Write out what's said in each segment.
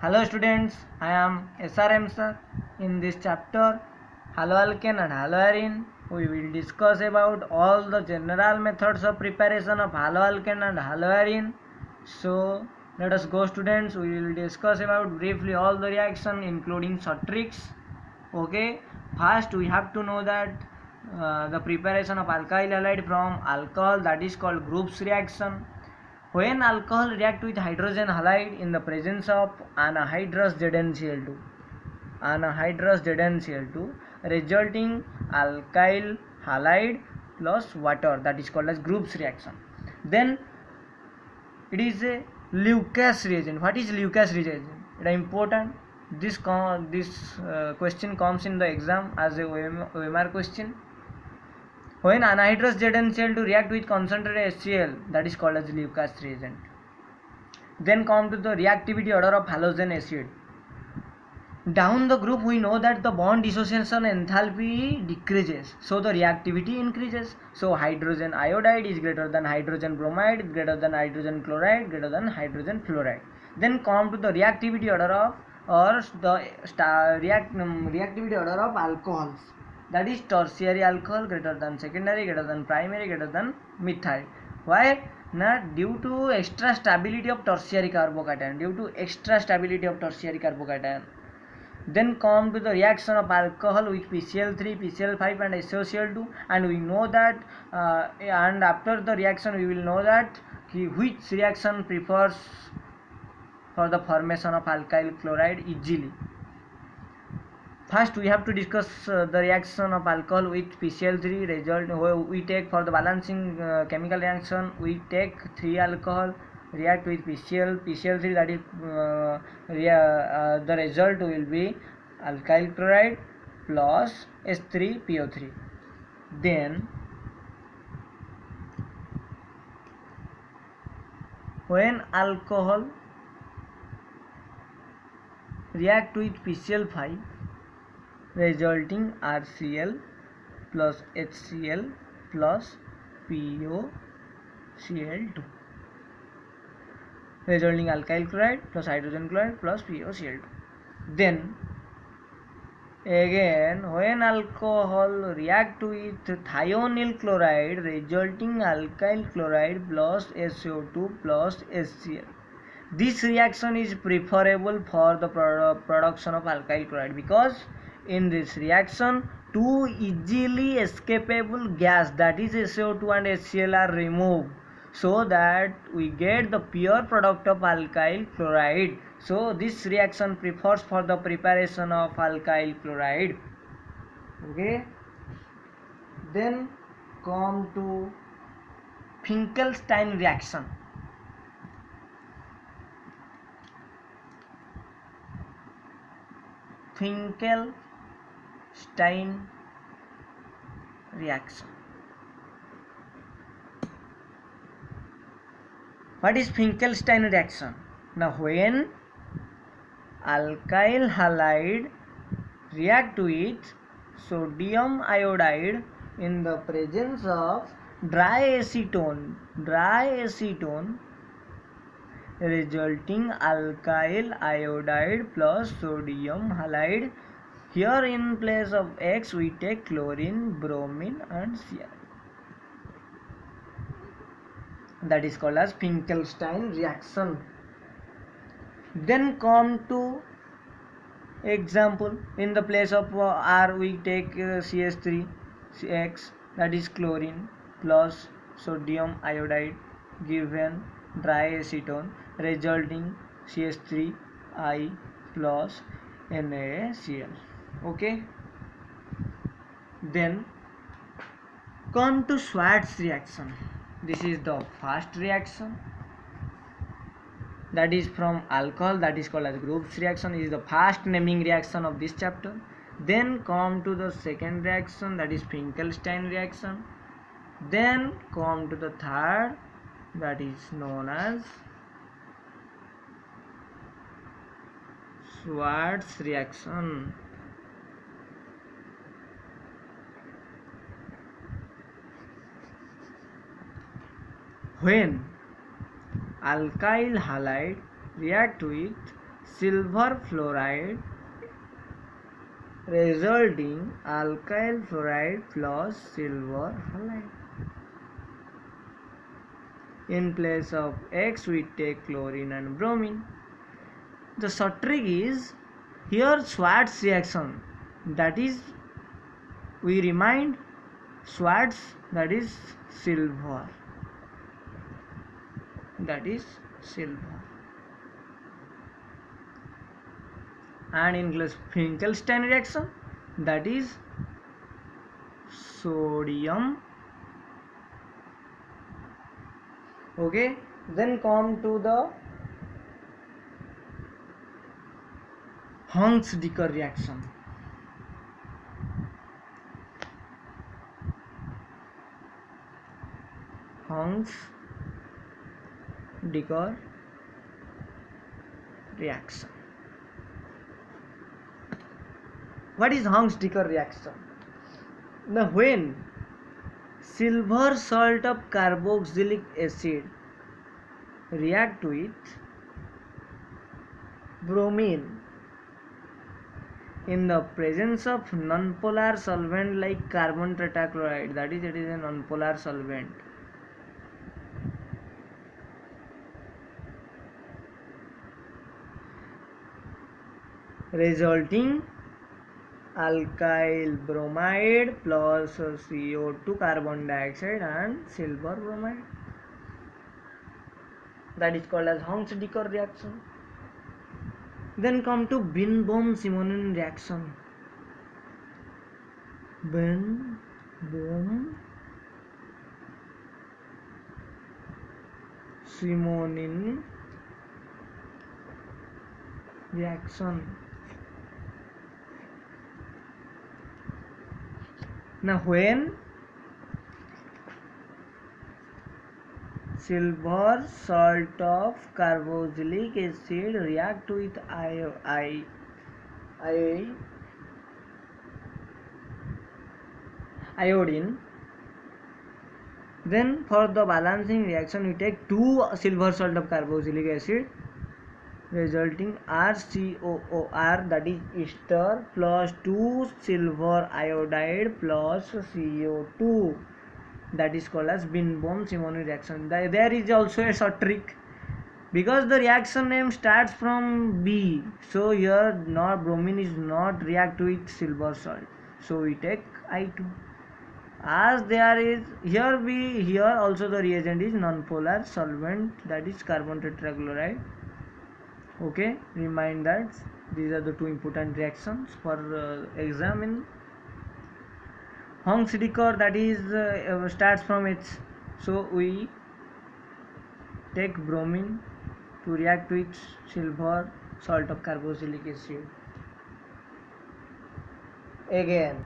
Hello students, I am SRM sir. In this chapter, haloalkane and haloarine, we will discuss about all the general methods of preparation of haloalkane and haloarine. So let us go students, we will discuss about briefly all the reaction including short tricks. Okay, first we have to know that the preparation of alkyl halide from alcohol, that is called Group's reaction. When alcohol react with hydrogen halide in the presence of anhydrous ZnCl2, resulting alkyl halide plus water, that is called as Group's reaction. Then it is a Lucas reagent. What is Lucas reagent? It is important. This question comes in the exam as a OMR question. When anhydrous ZnCl2 react with concentrated HCl, that is called as Lucas reagent. Then come to the reactivity order of halogen acid. Down the group we know that the bond dissociation enthalpy decreases, so the reactivity increases. So hydrogen iodide is greater than hydrogen bromide, greater than hydrogen chloride, greater than hydrogen fluoride. Then come to the reactivity order of reactivity order of alcohols. That is tertiary alcohol greater than secondary, greater than primary, greater than methyl. Why? Now, due to extra stability of tertiary carbocation. Then come to the reaction of alcohol with PCl3, PCl5 and SOCl2, and we know that and after the reaction we will know that which reaction prefers for the formation of alkyl chloride easily. First we have to discuss the reaction of alcohol with PCl3 result. We take for the balancing chemical reaction, we take 3 alcohol react with PCl3, that is the result will be alkyl chloride plus H3PO3. Then when alcohol react with PCl5, resulting RCl plus HCl plus POCl2, resulting alkyl chloride plus hydrogen chloride plus POCl2. Then again when alcohol react with thionyl chloride, resulting alkyl chloride plus SO2 plus HCl. This reaction is preferable for the production of alkyl chloride, because in this reaction two easily escapable gas, that is SO2 and HCl, are removed, so that we get the pure product of alkyl chloride. So this reaction prefers for the preparation of alkyl chloride. Okay. Then come to Finkelstein reaction. Finkelstein reaction. What is Finkelstein reaction? Now when alkyl halide react with sodium iodide in the presence of dry acetone, resulting alkyl iodide plus sodium halide. Here in place of X we take chlorine, bromine and Cl. That is called as Finkelstein reaction. Then come to example. In the place of R we take CH3X, that is chlorine plus sodium iodide given dry acetone, resulting CH3I plus NaCl. Okay. Then come to Schwarz reaction. This is the first reaction, that is from alcohol, that is called as Group's reaction. This is the first naming reaction of this chapter. Then come to the second reaction, that is Finkelstein reaction. Then come to the third, that is known as Schwarz reaction. When alkyl halide react with silver fluoride resulting alkyl fluoride plus silver halide. In place of X we take chlorine and bromine. The short trick is here Schwarz reaction, that is we remind Schwarz, that is silver, and in Finkelstein reaction, that is sodium. Okay, then come to the Hung's-Dicker reaction. Hung's-Dicker reaction. What is Hung's-Dicker reaction? Now, when silver salt of carboxylic acid react with bromine in the presence of nonpolar solvent like carbon tetrachloride, that is, it is a nonpolar solvent, resulting alkyl bromide plus CO2 carbon dioxide and silver bromide, that is called as Hung's-Dicker reaction. Then come to Binbohm-Simonin reaction. Binbohm-Simonin reaction. Now, when silver salt of carboxylic acid react with iodine, then for the balancing reaction we take 2 silver salt of carboxylic acid resulting RCOOR, that is ester, plus 2 silver iodide plus CO2, that is called as Binbohm-Simonin reaction. There is also a short trick, because the reaction name starts from B, so here not bromine is not react with silver salt, so we take I2. As there is here also the reagent is nonpolar solvent, that is carbon tetrachloride. Okay, remind that these are the two important reactions for exam in Hung's-Dicker, that is starts from H, so we take bromine to react with silver salt of carboxylic acid. Again,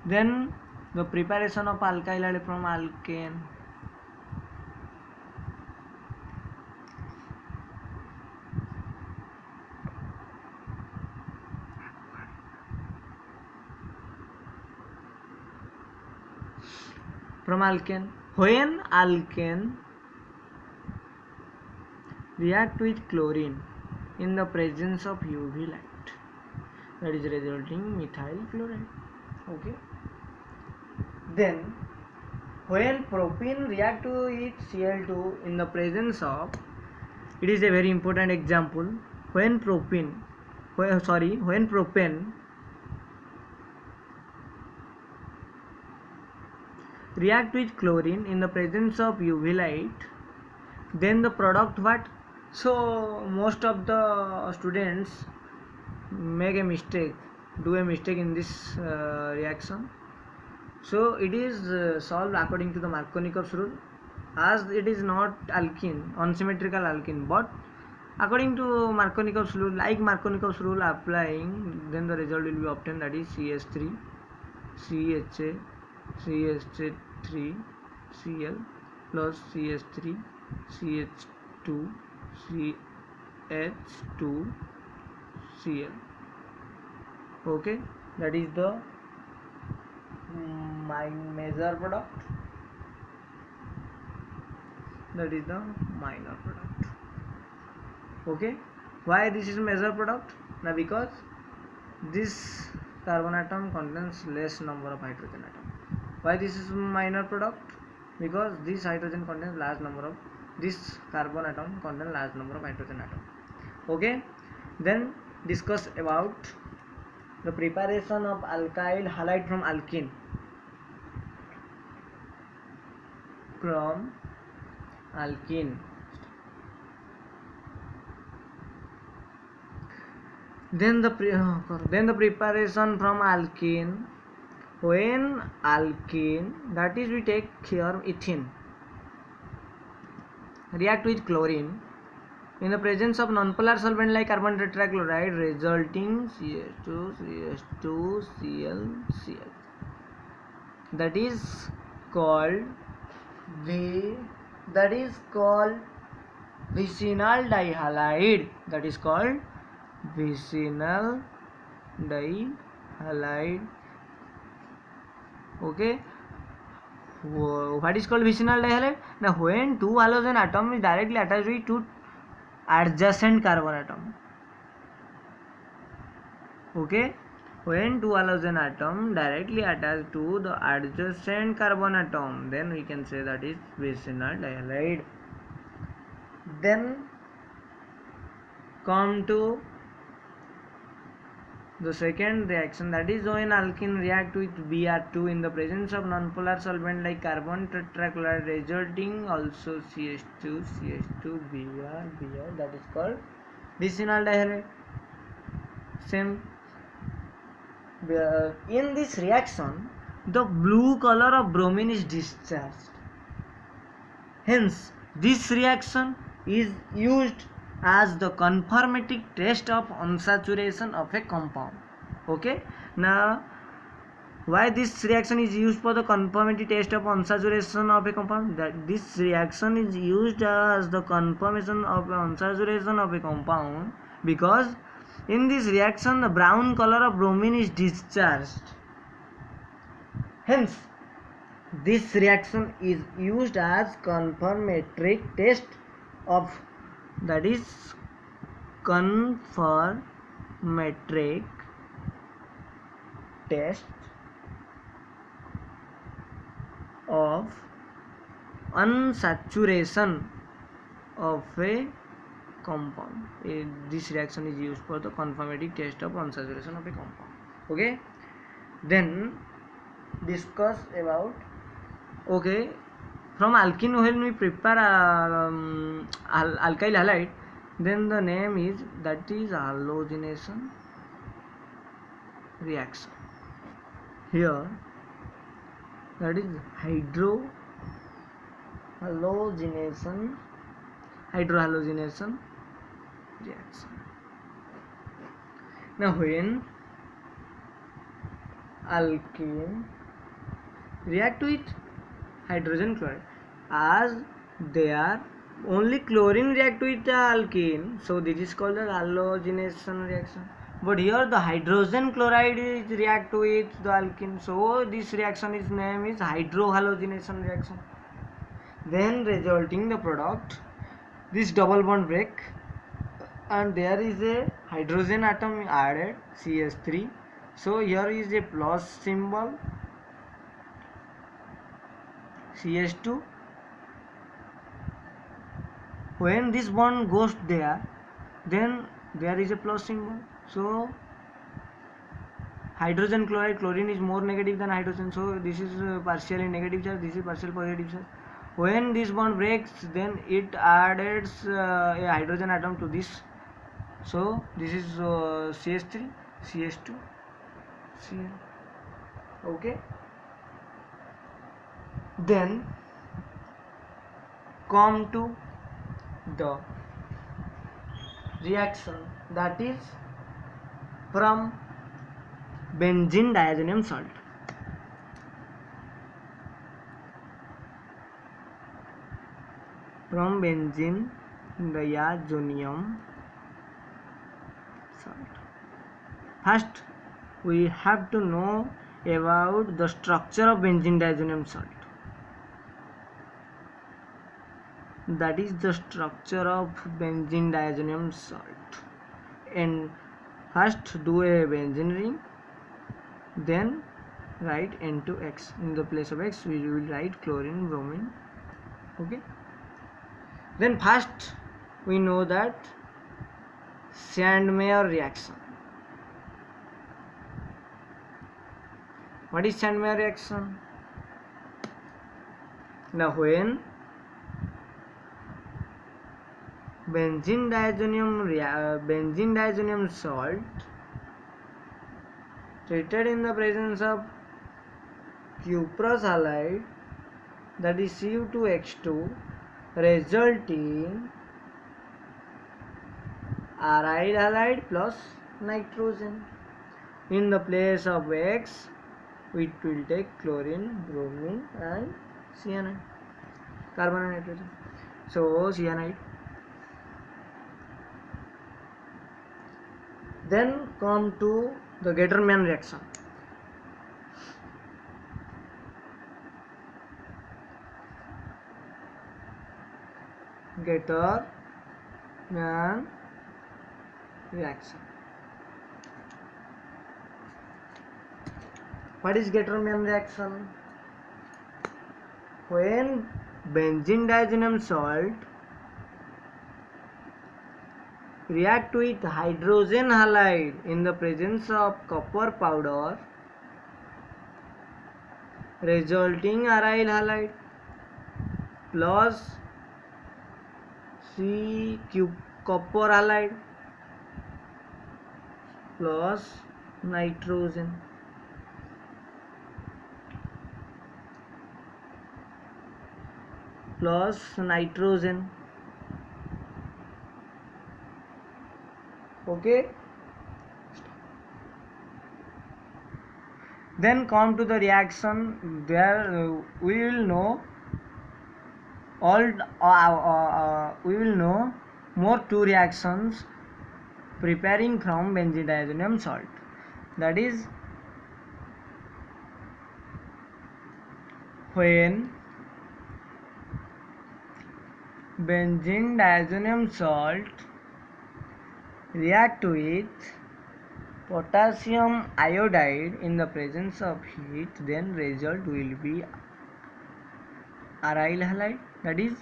then the preparation of alkyl halide from alkane. From alkane, when alkane react with chlorine in the presence of UV light, that is resulting methyl chloride. Okay. Then when propene react with Cl2 in the presence of, it is a very important example, when propane react with chlorine in the presence of UV light, then the product what? So most of the students make a mistake, do a mistake in this reaction. So it is solved according to the Markovnikov's rule, as it is not alkene, unsymmetrical alkene, but according to Markovnikov's rule, like Markovnikov's rule applying, then the result will be obtained, that is CH3 CHA CH3 Cl plus CH3 CH2 CH2 Cl. Okay, that is the major product, that is the minor product. Okay, why this is major product? Now because this carbon atom contains less number of hydrogen atom. Why this is minor product? Because this hydrogen contains large number of, this carbon atom contains large number of hydrogen atom. Okay, then discuss about the preparation of alkyl halide from alkene. From alkene, then the preparation from alkene. When alkene, that is we take here ethene, react with chlorine in the presence of nonpolar solvent like carbon tetrachloride, resulting CH2 ClCl, that is called vicinal dihalide. That is called vicinal dihalide. Okay, what is called vicinal dihalide? Now when two halogen atom is directly attached with two adjacent carbon atom. Okay, when two halogen atom directly attached to the adjacent carbon atom, then we can say that is vicinal dihalide. Then come to the second reaction, that is when alkene react with Br2 in the presence of nonpolar solvent like carbon tetrachloride, resulting also CH2 Br, that is called vicinal dihalide. Same. In this reaction, the blue color of bromine is discharged. Hence, this reaction is used as the conformative test of unsaturation of a compound. Okay, now why this reaction is used for the conformity test of unsaturation of a compound? That this reaction is used as the confirmation of unsaturation of a compound because in this reaction the brown color of bromine is discharged. Hence, this reaction is used as confirmatory test of, that is confirmatory test of unsaturation of a compound. This reaction is used for the confirmatory test of unsaturation of a compound. Okay, then discuss about, okay, from alkene when we prepare alkyl halide, then the name is, that is halogenation reaction. Here that is hydrohalogenation reaction. Now when alkene react with hydrogen chloride, as they are only chlorine react with the alkene, so this is called the halogenation reaction. But here the hydrogen chloride is react with the alkene, so this reaction is name is hydrohalogenation reaction. Then resulting the product, this double bond break and there is a hydrogen atom added, CH3. So here is a plus symbol, CH2. When this bond goes there, then there is a plus symbol. So hydrogen chloride, chlorine is more negative than hydrogen, so this is partially negative charge, this is partial positive charge. When this bond breaks, then it adds a hydrogen atom to this, so this is CH3, CH2, Cl. Okay, then come to the reaction, that is from benzene diazonium salt. From benzene diazonium salt. First, we have to know about the structure of benzene diazonium salt. that is the structure of benzene diazonium salt. And first do a benzene ring, then write N2X. In the place of X we will write chlorine, bromine. Okay, then first we know that Sandmeyer reaction. What is Sandmeyer reaction? Now when benzene diazonium salt treated in the presence of cuprous halide, that is Cu2H2, resulting aryl halide plus nitrogen. In the place of X it will take chlorine, bromine and cyanide, carbon and nitrogen. So cyanide. Then come to the Gattermann reaction. Gattermann reaction. What is Gattermann reaction? When benzene diazonium salt react with hydrogen halide in the presence of copper powder, resulting aryl halide plus copper halide plus nitrogen. Okay, then come to the reaction where we will know more two reactions preparing from benzene diazonium salt. That is when benzene diazonium salt react with potassium iodide in the presence of heat, then result will be aryl halide, that is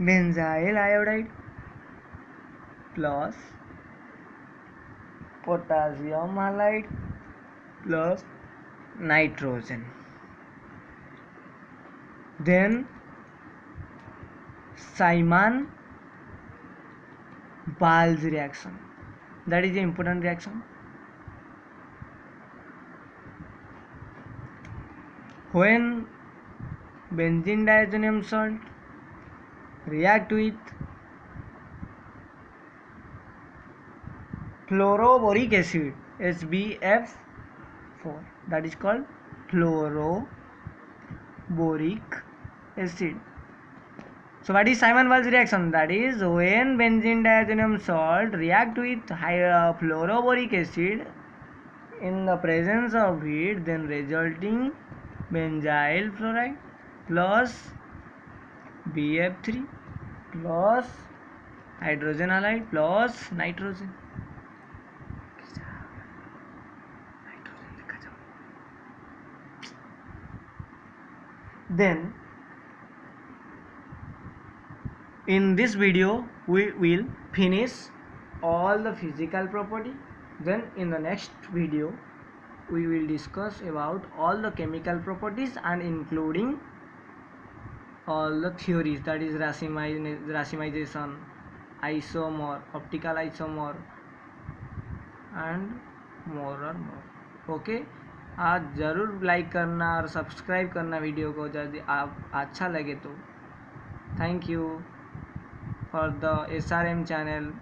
benzyl iodide plus potassium halide plus nitrogen. Then Simon-Bowles reaction, that is the important reaction. When benzene diazonium salt react with fluoroboric acid HbF4, that is called fluoroboric acid. So what is Simon-Bowles reaction? That is when benzene diazonium salt react with fluoroboric acid in the presence of heat, then resulting benzyl fluoride plus BF3 plus hydrogen halide plus nitrogen. Then in this video we will finish all the physical property. Then in the next video we will discuss about all the chemical properties and including all the theories, that is racemization, isomer, optical isomer and more. Okay, आज ज़रूर like करना और subscribe करना video को यदि आप अच्छा लगे तो. Thank you for the SRM channel.